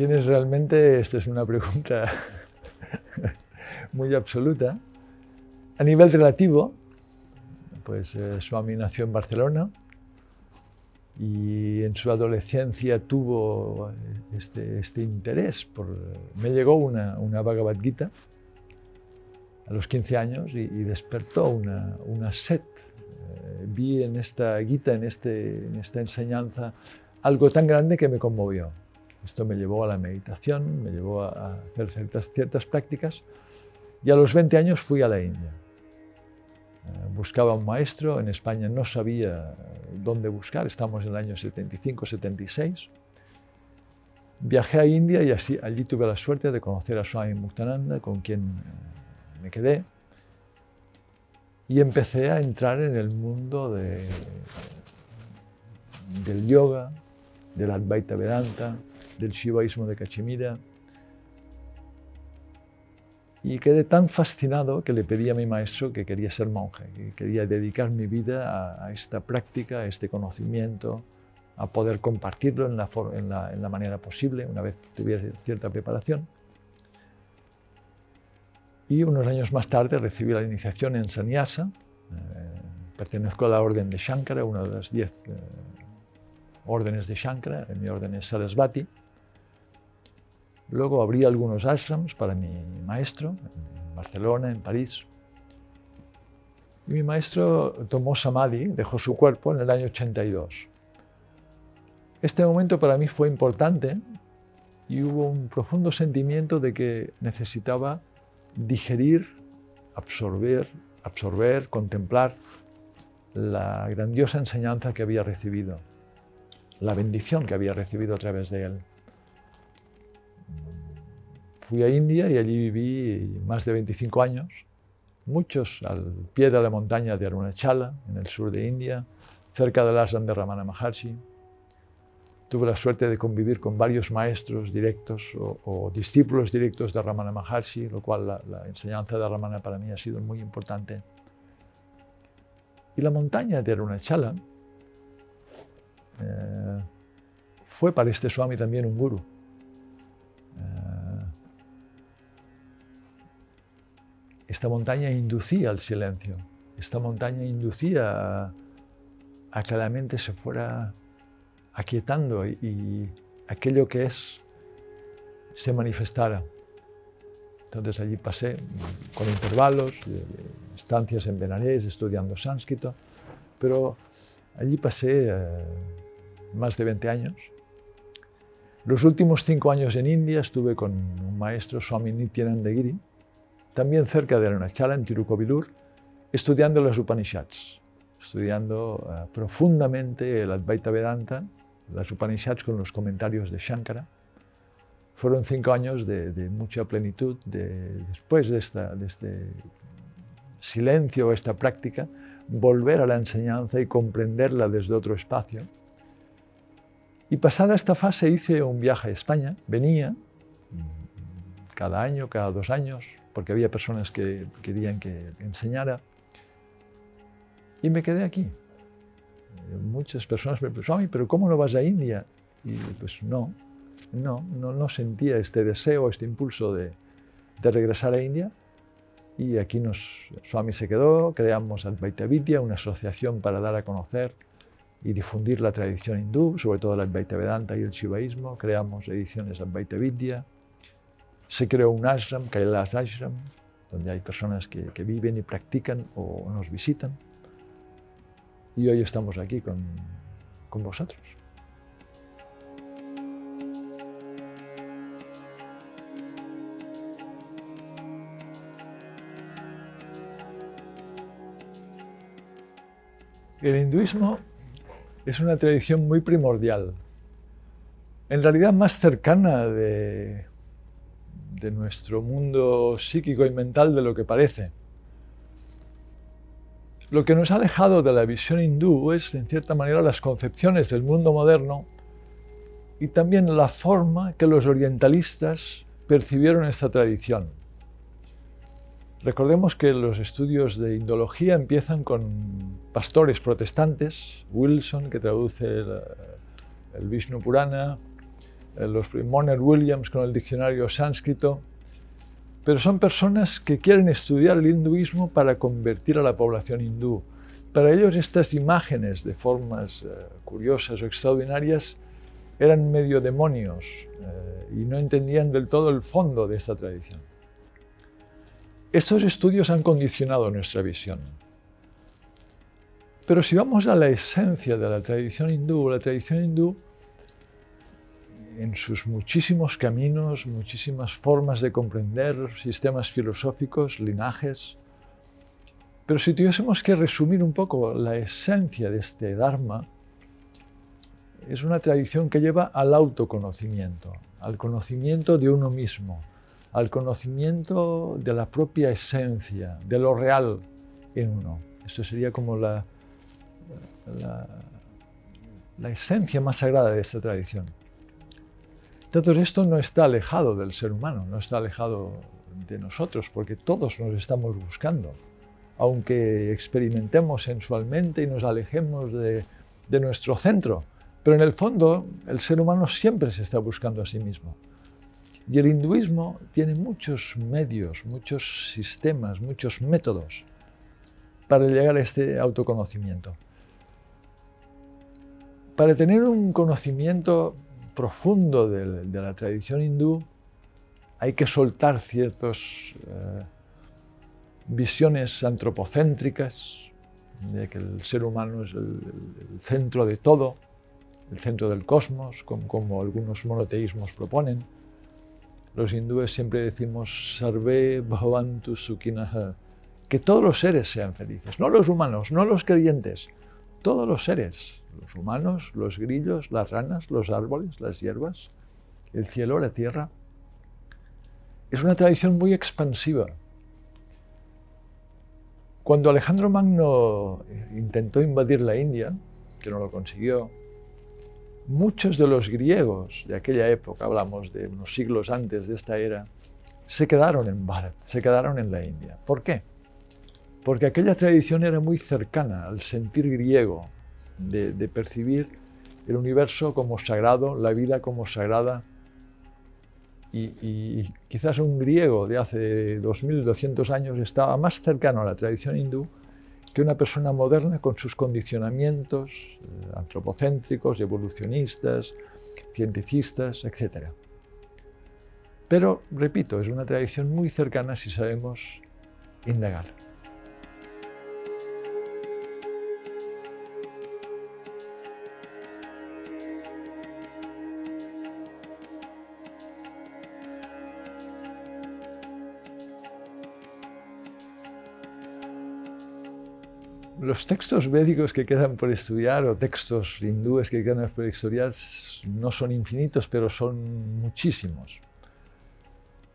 ¿Quién es realmente? Esta es una pregunta muy absoluta. A nivel relativo, pues Swami nació en Barcelona y en su adolescencia tuvo este interés. Me llegó una Bhagavad Gita a los 15 años y despertó una sed. Vi en esta Gita, en esta enseñanza, algo tan grande que me conmovió. Esto me llevó a la meditación, me llevó a hacer ciertas prácticas y a los 20 años fui a la India. Buscaba un maestro, en España no sabía dónde buscar, estamos en el año 75-76. Viajé a India y allí tuve la suerte de conocer a Swami Muktananda, con quien me quedé. Y empecé a entrar en el mundo del yoga, del Advaita Vedanta, del Shivaísmo de Cachemira. Y quedé tan fascinado que le pedí a mi maestro que quería ser monje, que quería dedicar mi vida a esta práctica, a este conocimiento, a poder compartirlo en la manera posible, una vez tuviera cierta preparación. Y unos años más tarde recibí la iniciación en Sannyasa. Pertenezco a la orden de Shankara, una de las 10 órdenes de Shankara. Mi orden es Sarasvati. Luego abrí algunos ashrams para mi maestro, en Barcelona, en París. Y mi maestro tomó samadhi, dejó su cuerpo en el año 82. Este momento para mí fue importante y hubo un profundo sentimiento de que necesitaba digerir, absorber, contemplar la grandiosa enseñanza que había recibido, la bendición que había recibido a través de él. Fui a India y allí viví más de 25 años, muchos al pie de la montaña de Arunachala, en el sur de India, cerca del ashram de Ramana Maharshi. Tuve la suerte de convivir con varios maestros directos o discípulos directos de Ramana Maharshi, lo cual la enseñanza de Ramana para mí ha sido muy importante. Y la montaña de Arunachala fue para este Swami también un guru. Esta montaña inducía al silencio, esta montaña inducía a que la mente se fuera aquietando y aquello que es se manifestara. Entonces allí pasé con intervalos, estancias en Benarés estudiando sánscrito, pero allí pasé más de 20 años. Los últimos 5 años en India estuve con un maestro, Swami Nityananda Giri, también cerca de Arunachala, en Tirukovilur, estudiando las Upanishads, estudiando profundamente el Advaita Vedanta, las Upanishads con los comentarios de Shankara. Fueron 5 años de mucha plenitud, después de este silencio, esta práctica, volver a la enseñanza y comprenderla desde otro espacio. Y pasada esta fase hice un viaje a España, venía cada año, cada 2 años, porque había personas que querían que enseñara. Y me quedé aquí. Muchas personas me preguntaban, ¿pero cómo no vas a India? Y pues no sentía este deseo, este impulso de regresar a India. Y aquí Swami se quedó, creamos Advaita Vidya, una asociación para dar a conocer y difundir la tradición hindú, sobre todo el Advaita Vedanta y el Shivaísmo. Creamos ediciones Advaita Vidya. Se creó un ashram, Kailas Ashram, donde hay personas que viven y practican o nos visitan. Y hoy estamos aquí con vosotros. El hinduismo es una tradición muy primordial, en realidad más cercana de nuestro mundo psíquico y mental de lo que parece. Lo que nos ha alejado de la visión hindú es, en cierta manera, las concepciones del mundo moderno y también la forma que los orientalistas percibieron esta tradición. Recordemos que los estudios de indología empiezan con pastores protestantes, Wilson, que traduce el Vishnu Purana, Moner Williams con el diccionario sánscrito, pero son personas que quieren estudiar el hinduismo para convertir a la población hindú. Para ellos estas imágenes de formas curiosas o extraordinarias eran medio demonios y no entendían del todo el fondo de esta tradición. Estos estudios han condicionado nuestra visión. Pero si vamos a la esencia de la tradición hindú en sus muchísimos caminos, muchísimas formas de comprender, sistemas filosóficos, linajes, pero si tuviésemos que resumir un poco la esencia de este Dharma, es una tradición que lleva al autoconocimiento, al conocimiento de uno mismo, al conocimiento de la propia esencia, de lo real en uno. Esto sería como la esencia más sagrada de esta tradición. Entonces esto no está alejado del ser humano, no está alejado de nosotros, porque todos nos estamos buscando. Aunque experimentemos sensualmente y nos alejemos de nuestro centro, pero en el fondo el ser humano siempre se está buscando a sí mismo. Y el hinduismo tiene muchos medios, muchos sistemas, muchos métodos para llegar a este autoconocimiento. Para tener un conocimiento profundo de la tradición hindú, hay que soltar ciertas visiones antropocéntricas, de que el ser humano es el centro de todo, el centro del cosmos, como algunos monoteísmos proponen. Los hindúes siempre decimos Sarve Bhavantu Sukhinah, que todos los seres sean felices, no los humanos, no los creyentes, todos los seres, los humanos, los grillos, las ranas, los árboles, las hierbas, el cielo, la tierra. Es una tradición muy expansiva. Cuando Alejandro Magno intentó invadir la India, que no lo consiguió, muchos de los griegos de aquella época, hablamos de unos siglos antes de esta era, se quedaron en Bharat, se quedaron en la India. ¿Por qué? Porque aquella tradición era muy cercana al sentir griego, de percibir el universo como sagrado, la vida como sagrada. Y quizás un griego de hace 2200 años estaba más cercano a la tradición hindú que una persona moderna con sus condicionamientos antropocéntricos, evolucionistas, cientificistas, etc. Pero, repito, es una tradición muy cercana si sabemos indagar. Los textos védicos que quedan por estudiar o textos hindúes que quedan por estudiar no son infinitos, pero son muchísimos.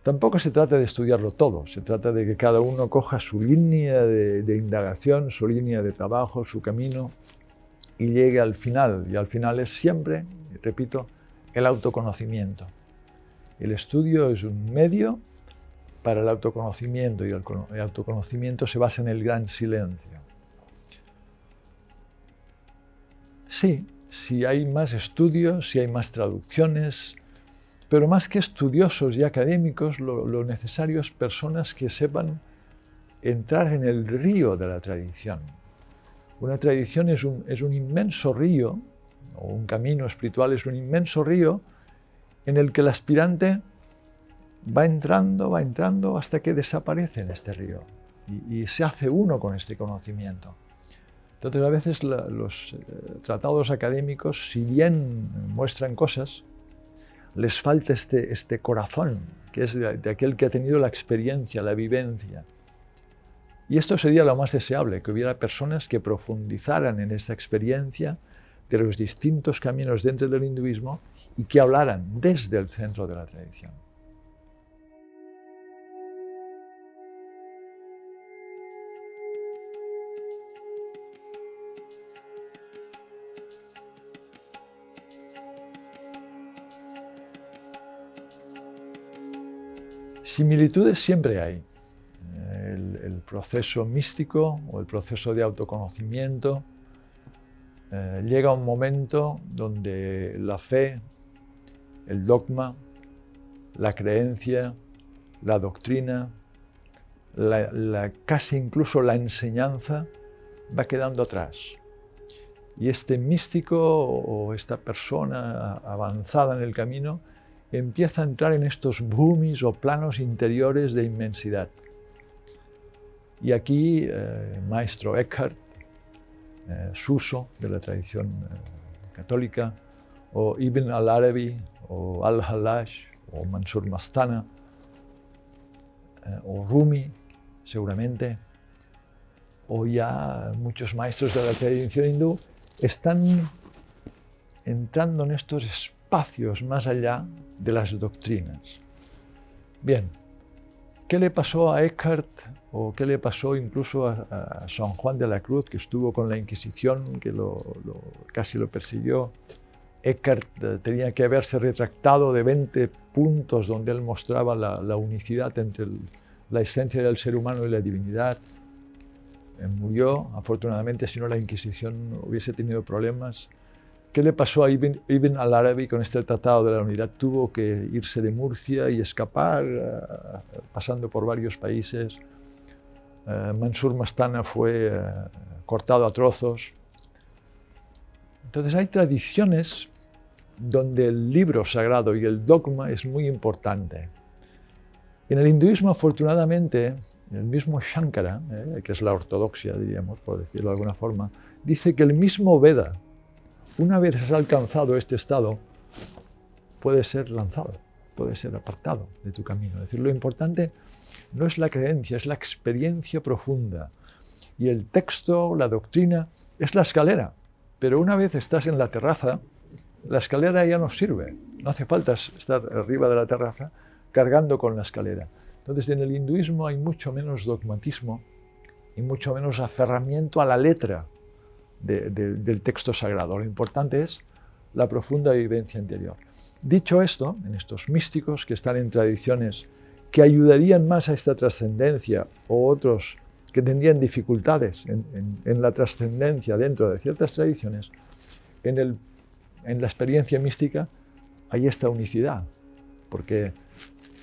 Tampoco se trata de estudiarlo todo, se trata de que cada uno coja su línea de indagación, su línea de trabajo, su camino y llegue al final. Y al final es siempre, repito, el autoconocimiento. El estudio es un medio para el autoconocimiento y el autoconocimiento se basa en el gran silencio. Sí, si hay más estudios, si hay más traducciones, pero más que estudiosos y académicos, lo necesario es personas que sepan entrar en el río de la tradición. Una tradición es un inmenso río, o un camino espiritual es un inmenso río en el que el aspirante va entrando hasta que desaparece en este río y se hace uno con este conocimiento. Entonces, a veces los tratados académicos, si bien muestran cosas, les falta este corazón, que es de aquel que ha tenido la experiencia, la vivencia. Y esto sería lo más deseable, que hubiera personas que profundizaran en esta experiencia de los distintos caminos dentro del hinduismo y que hablaran desde el centro de la tradición. Similitudes siempre hay. El proceso místico o el proceso de autoconocimiento llega a un momento donde la fe el dogma, la creencia, la doctrina, casi incluso la enseñanza va quedando atrás. Y este místico o esta persona avanzada en el camino empieza a entrar en estos bhumis o planos interiores de inmensidad. Y aquí maestro Eckhart, Suso de la tradición católica, o Ibn al-Arabi, o al-Hallaj, o Mansur Mastana, o Rumi, seguramente, o ya muchos maestros de la tradición hindú, están entrando en estos espacios más allá de las doctrinas. Bien, ¿qué le pasó a Eckhart o qué le pasó incluso a San Juan de la Cruz, que estuvo con la Inquisición, que casi lo persiguió? Eckhart tenía que haberse retractado de 20 puntos donde él mostraba la unicidad entre la esencia del ser humano y la divinidad. Murió, afortunadamente, si no la Inquisición hubiese tenido problemas. ¿Qué le pasó a Ibn al-Arabi con este tratado de la unidad? Tuvo que irse de Murcia y escapar, pasando por varios países. Mansur Mastana fue cortado a trozos. Entonces hay tradiciones donde el libro sagrado y el dogma es muy importante. En el hinduismo, afortunadamente, el mismo Shankara, que es la ortodoxia, diríamos, por decirlo de alguna forma, dice que el mismo Veda, una vez has alcanzado este estado, puede ser lanzado, puede ser apartado de tu camino. Es decir, lo importante no es la creencia, es la experiencia profunda. Y el texto, la doctrina, es la escalera. Pero una vez estás en la terraza, la escalera ya no sirve. No hace falta estar arriba de la terraza cargando con la escalera. Entonces, en el hinduismo hay mucho menos dogmatismo y mucho menos aferramiento a la letra del texto sagrado. Lo importante es la profunda vivencia interior. Dicho esto, en estos místicos que están en tradiciones que ayudarían más a esta trascendencia, o otros que tendrían dificultades en la trascendencia dentro de ciertas tradiciones, en la experiencia mística hay esta unicidad, porque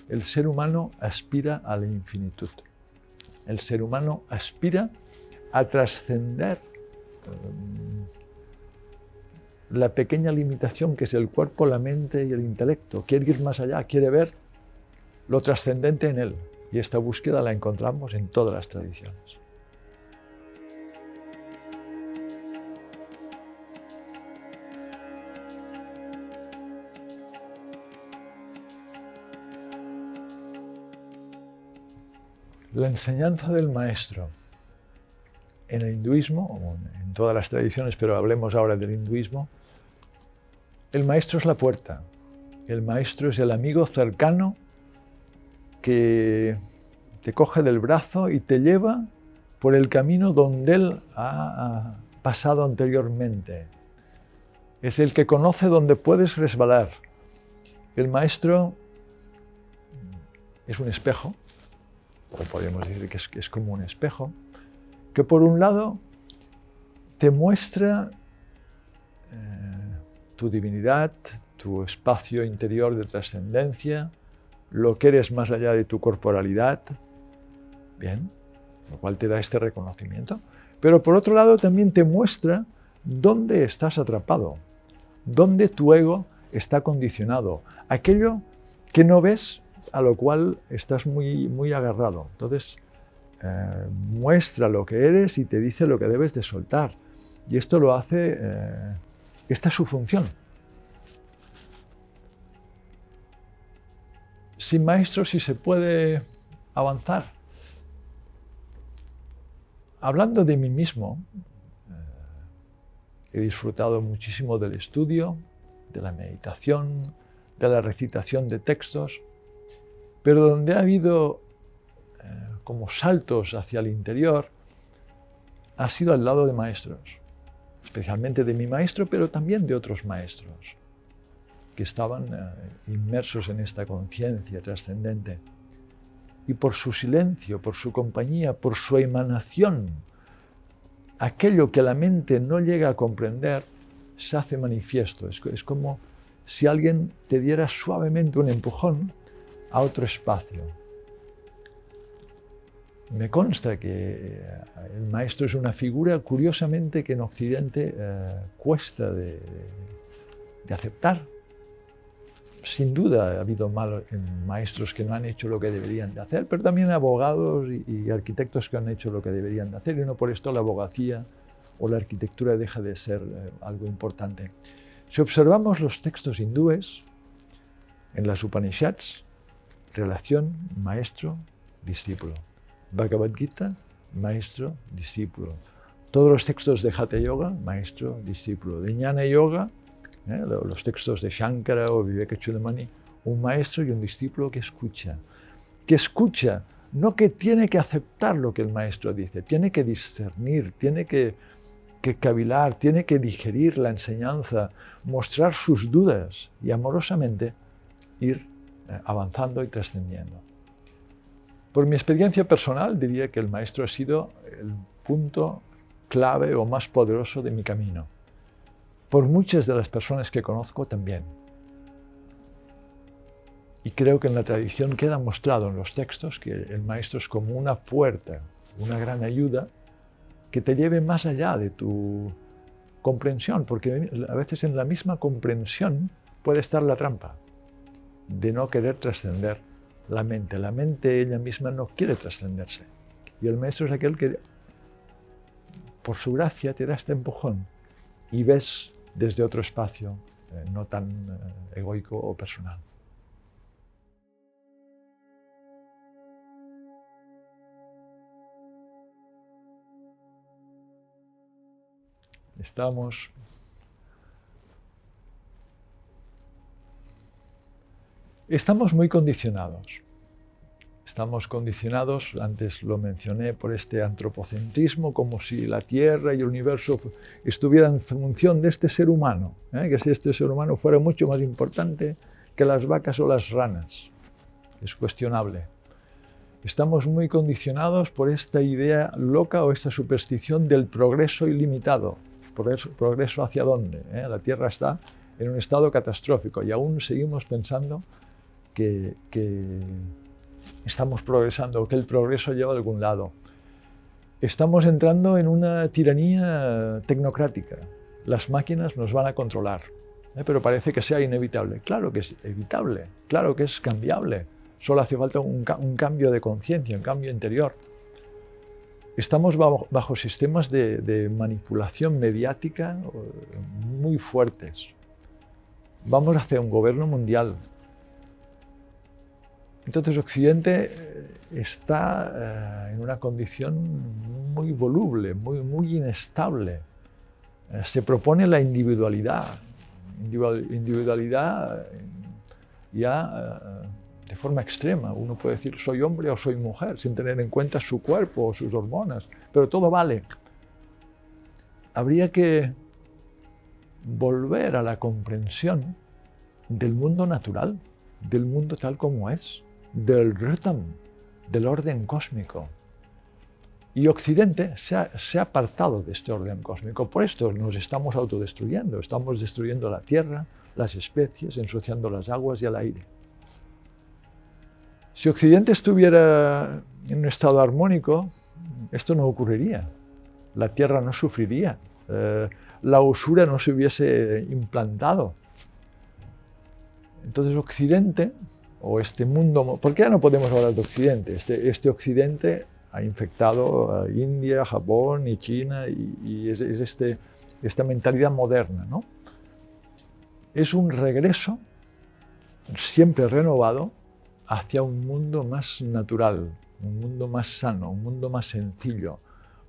el ser humano aspira a la infinitud. El ser humano aspira a trascender la pequeña limitación que es el cuerpo, la mente y el intelecto. Quiere ir más allá, quiere ver lo trascendente en él. Y esta búsqueda la encontramos en todas las tradiciones. La enseñanza del maestro. En el hinduismo, o en todas las tradiciones, pero hablemos ahora del hinduismo, el maestro es la puerta. El maestro es el amigo cercano que te coge del brazo y te lleva por el camino donde él ha pasado anteriormente. Es el que conoce dónde puedes resbalar. El maestro es un espejo, o podemos decir que es como un espejo, que por un lado te muestra tu divinidad, tu espacio interior de trascendencia, lo que eres más allá de tu corporalidad, bien, lo cual te da este reconocimiento. Pero por otro lado también te muestra dónde estás atrapado, dónde tu ego está condicionado, aquello que no ves, a lo cual estás muy agarrado. Entonces, muestra lo que eres y te dice lo que debes de soltar. Y esto lo hace, esta es su función. Sin maestro sí se puede avanzar. Hablando de mí mismo, he disfrutado muchísimo del estudio, de la meditación, de la recitación de textos, pero donde ha habido como saltos hacia el interior, ha sido al lado de maestros, especialmente de mi maestro, pero también de otros maestros que estaban inmersos en esta conciencia trascendente. Y por su silencio, por su compañía, por su emanación, aquello que la mente no llega a comprender se hace manifiesto. Es como si alguien te diera suavemente un empujón a otro espacio. Me consta que el maestro es una figura, curiosamente, que en Occidente cuesta de aceptar. Sin duda ha habido maestros que no han hecho lo que deberían de hacer, pero también abogados y arquitectos que han hecho lo que deberían de hacer, y no por esto la abogacía o la arquitectura deja de ser algo importante. Si observamos los textos hindúes, en las Upanishads, relación maestro-discípulo. Bhagavad Gita, maestro-discípulo. Todos los textos de Hatha Yoga, maestro-discípulo. De Jnana Yoga, los textos de Shankara o Vivekachudamani, un maestro y un discípulo que escucha, no que tiene que aceptar lo que el maestro dice, tiene que discernir, tiene que cavilar, tiene que digerir la enseñanza, mostrar sus dudas y amorosamente ir avanzando y trascendiendo. Por mi experiencia personal diría que el maestro ha sido el punto clave o más poderoso de mi camino. Por muchas de las personas que conozco también. Y creo que en la tradición queda mostrado en los textos que el maestro es como una puerta, una gran ayuda que te lleve más allá de tu comprensión, porque a veces en la misma comprensión puede estar la trampa de no querer trascender la mente. La mente ella misma no quiere trascenderse. Y el maestro es aquel que, por su gracia, te da este empujón y ves desde otro espacio, no tan egoico o personal. Estamos muy condicionados. Estamos condicionados, antes lo mencioné, por este antropocentrismo, como si la Tierra y el universo estuvieran en función de este ser humano, que si este ser humano fuera mucho más importante que las vacas o las ranas. Es cuestionable. Estamos muy condicionados por esta idea loca o esta superstición del progreso ilimitado. ¿Progreso hacia dónde? La Tierra está en un estado catastrófico y aún seguimos pensando que estamos progresando, que el progreso lleva a algún lado. Estamos entrando en una tiranía tecnocrática. Las máquinas nos van a controlar, pero parece que sea inevitable. Claro que es evitable, claro que es cambiable. Solo hace falta un cambio de conciencia, un cambio interior. Estamos bajo sistemas de manipulación mediática muy fuertes. Vamos hacia un gobierno mundial. Entonces Occidente está en una condición muy voluble, muy inestable. Se propone la individualidad ya de forma extrema. Uno puede decir soy hombre o soy mujer sin tener en cuenta su cuerpo o sus hormonas, pero todo vale. Habría que volver a la comprensión del mundo natural, del mundo tal como es, del rhythm, del orden cósmico. Y Occidente se ha apartado de este orden cósmico. Por esto nos estamos autodestruyendo. Estamos destruyendo la tierra, las especies, ensuciando las aguas y el aire. Si Occidente estuviera en un estado armónico, esto no ocurriría. La tierra no sufriría. La usura no se hubiese implantado. Entonces Occidente, o este mundo, ¿por qué no podemos hablar de Occidente? Este Occidente ha infectado a India, Japón y China y es esta mentalidad moderna, ¿no? Es un regreso siempre renovado hacia un mundo más natural, un mundo más sano, un mundo más sencillo.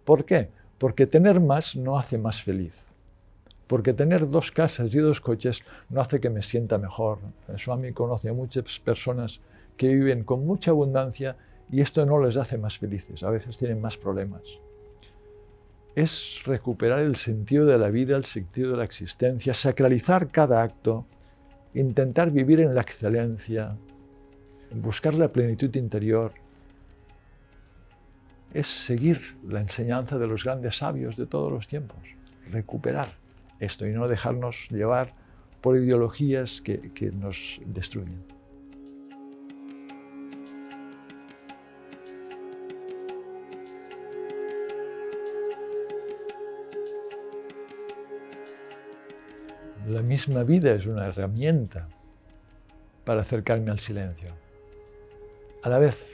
¿Por qué? Porque tener más no hace más feliz. Porque tener 2 casas y 2 coches no hace que me sienta mejor. Swami conoce a muchas personas que viven con mucha abundancia y esto no les hace más felices, a veces tienen más problemas. Es recuperar el sentido de la vida, el sentido de la existencia, sacralizar cada acto, intentar vivir en la excelencia, buscar la plenitud interior. Es seguir la enseñanza de los grandes sabios de todos los tiempos, recuperar esto y no dejarnos llevar por ideologías que nos destruyen. La misma vida es una herramienta para acercarme al silencio. A la vez,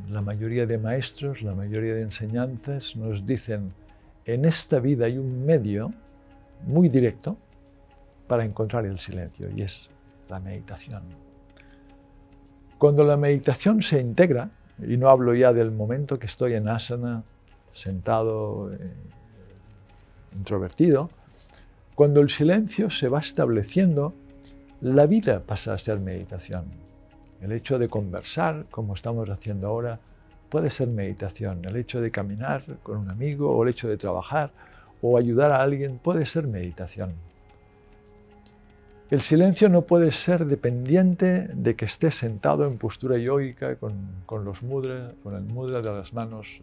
la mayoría de maestros, la mayoría de enseñanzas nos dicen, en esta vida hay un medio muy directo para encontrar el silencio, y es la meditación. Cuando la meditación se integra, y no hablo ya del momento que estoy en asana, sentado, introvertido, cuando el silencio se va estableciendo, la vida pasa a ser meditación. El hecho de conversar, como estamos haciendo ahora, puede ser meditación. El hecho de caminar con un amigo, o el hecho de trabajar, o ayudar a alguien, puede ser meditación. El silencio no puede ser dependiente de que esté sentado en postura yógica con los mudra, con el mudra de las manos,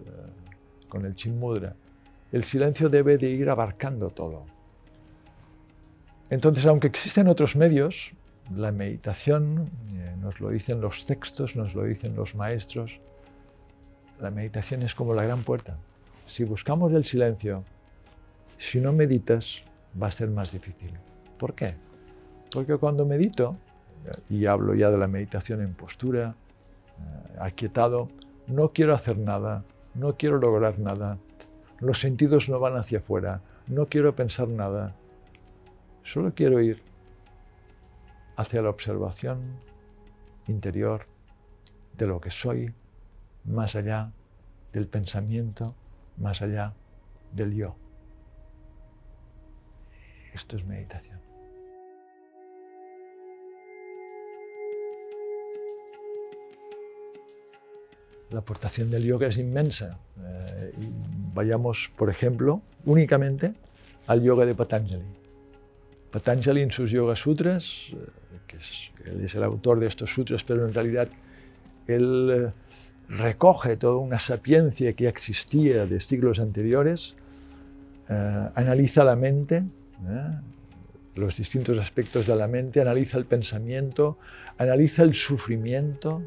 con el chin mudra. El silencio debe de ir abarcando todo. Entonces, aunque existen otros medios, la meditación, nos lo dicen los textos, nos lo dicen los maestros, la meditación es como la gran puerta. Si buscamos el silencio, si no meditas, va a ser más difícil. ¿Por qué? Porque cuando medito, y hablo ya de la meditación en postura, aquietado, no quiero hacer nada, no quiero lograr nada, los sentidos no van hacia afuera, no quiero pensar nada, solo quiero ir hacia la observación interior de lo que soy, más allá del pensamiento, más allá del yo. Esto es meditación. La aportación del yoga es inmensa. Vayamos, por ejemplo, únicamente al yoga de Patanjali. Patanjali en sus Yoga Sutras, él es el autor de estos sutras, pero en realidad él recoge toda una sapiencia que existía de siglos anteriores, analiza la mente, los distintos aspectos de la mente, analiza el pensamiento, analiza el sufrimiento,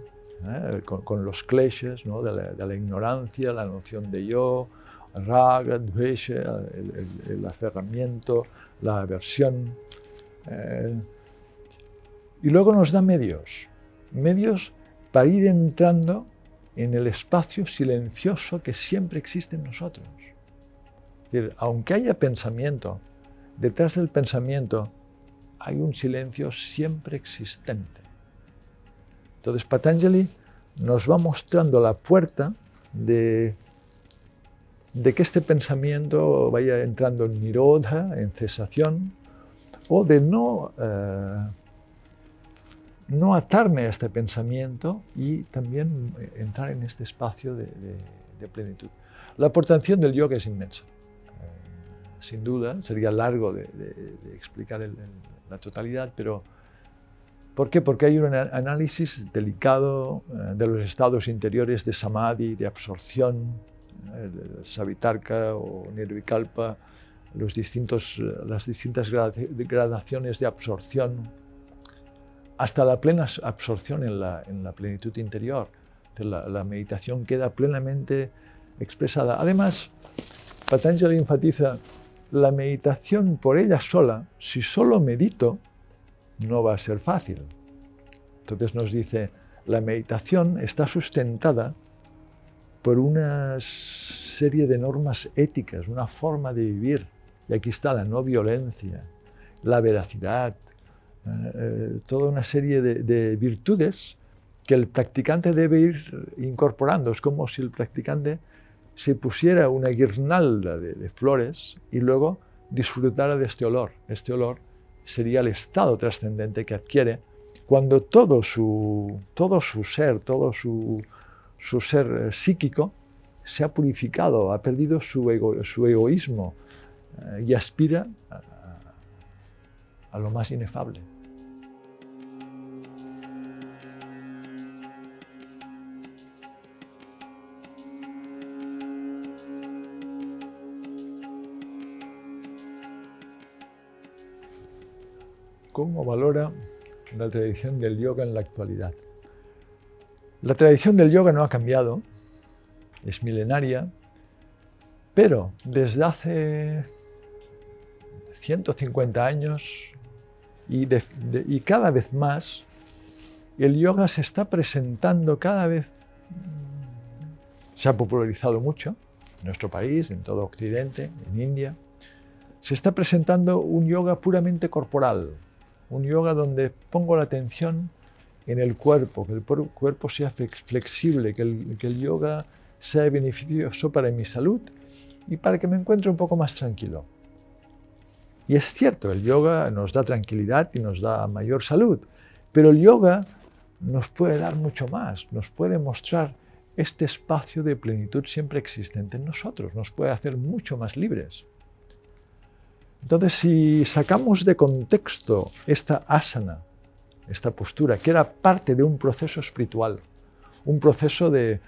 con los kleshas, ¿no? de la ignorancia, la noción de yo, raga, dvesha, el aferramiento, la aversión. Y luego nos da medios para ir entrando en el espacio silencioso que siempre existe en nosotros. Es decir, aunque haya pensamiento, detrás del pensamiento hay un silencio siempre existente. Entonces Patanjali nos va mostrando la puerta de que este pensamiento vaya entrando en nirodha, en cesación, o de no atarme a este pensamiento y también entrar en este espacio de plenitud. La aportación del yoga es inmensa. Sin duda, sería largo de explicar la totalidad, pero ¿por qué? Porque hay un análisis delicado de los estados interiores de samadhi, de absorción, savitarka o nirvikalpa, las distintas gradaciones de absorción, hasta la plena absorción en la plenitud interior. La meditación queda plenamente expresada. Además, Patanjali enfatiza la meditación por ella sola, si solo medito, no va a ser fácil. Entonces nos dice, la meditación está sustentada por una serie de normas éticas, una forma de vivir. Y aquí está la no violencia, la veracidad, toda una serie de virtudes que el practicante debe ir incorporando. Es como si el practicante se pusiera una guirnalda de flores y luego disfrutara de este olor. Este olor sería el estado trascendente que adquiere cuando todo su ser, todo su ser psíquico se ha purificado, ha perdido su egoísmo y aspira a lo más inefable. ¿Cómo valora la tradición del yoga en la actualidad? La tradición del yoga no ha cambiado, es milenaria, pero desde hace 150 años y cada vez más, el yoga se está presentando cada vez, se ha popularizado mucho en nuestro país, en todo Occidente, en India. Se está presentando un yoga puramente corporal, un yoga donde pongo la atención en el cuerpo, que el cuerpo sea flexible, que el yoga sea beneficioso para mi salud y para que me encuentre un poco más tranquilo. Y es cierto, el yoga nos da tranquilidad y nos da mayor salud, pero el yoga nos puede dar mucho más, nos puede mostrar este espacio de plenitud siempre existente en nosotros, nos puede hacer mucho más libres. Entonces, si sacamos de contexto esta asana, esta postura, que era parte de un proceso espiritual, un proceso de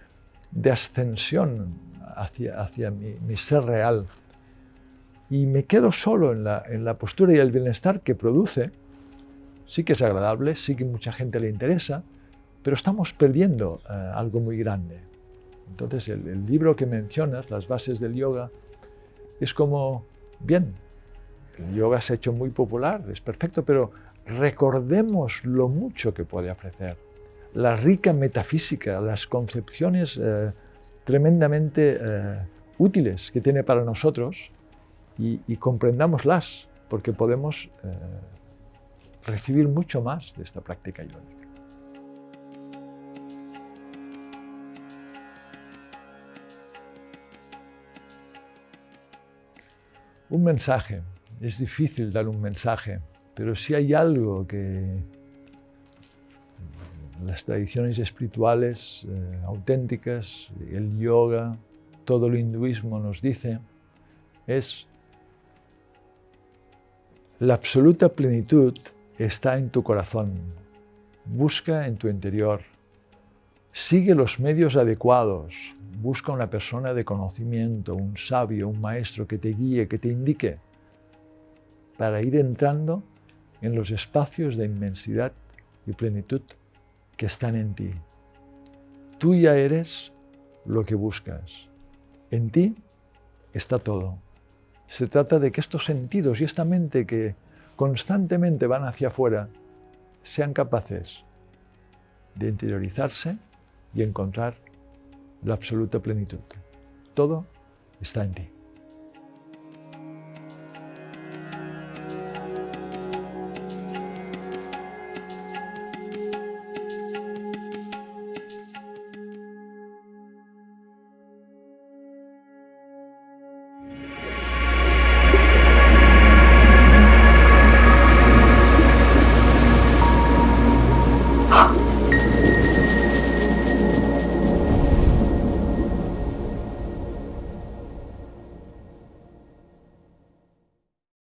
ascensión hacia mi ser real, y me quedo solo en la postura y el bienestar que produce, sí que es agradable, sí que mucha gente le interesa, pero estamos perdiendo algo muy grande. Entonces, el libro que mencionas, Las bases del yoga, es como, bien, el yoga se ha hecho muy popular, es perfecto, pero recordemos lo mucho que puede ofrecer, la rica metafísica, las concepciones tremendamente útiles que tiene para nosotros y comprendámoslas, porque podemos recibir mucho más de esta práctica yógica. Un mensaje. Es difícil dar un mensaje, pero si hay algo que las tradiciones espirituales auténticas, el yoga, todo el hinduismo nos dice, es la absoluta plenitud está en tu corazón. Busca en tu interior. Sigue los medios adecuados. Busca una persona de conocimiento, un sabio, un maestro que te guíe, que te indique, para ir entrando en los espacios de inmensidad y plenitud que están en ti. Tú ya eres lo que buscas. En ti está todo. Se trata de que estos sentidos y esta mente que constantemente van hacia afuera sean capaces de interiorizarse y encontrar la absoluta plenitud. Todo está en ti.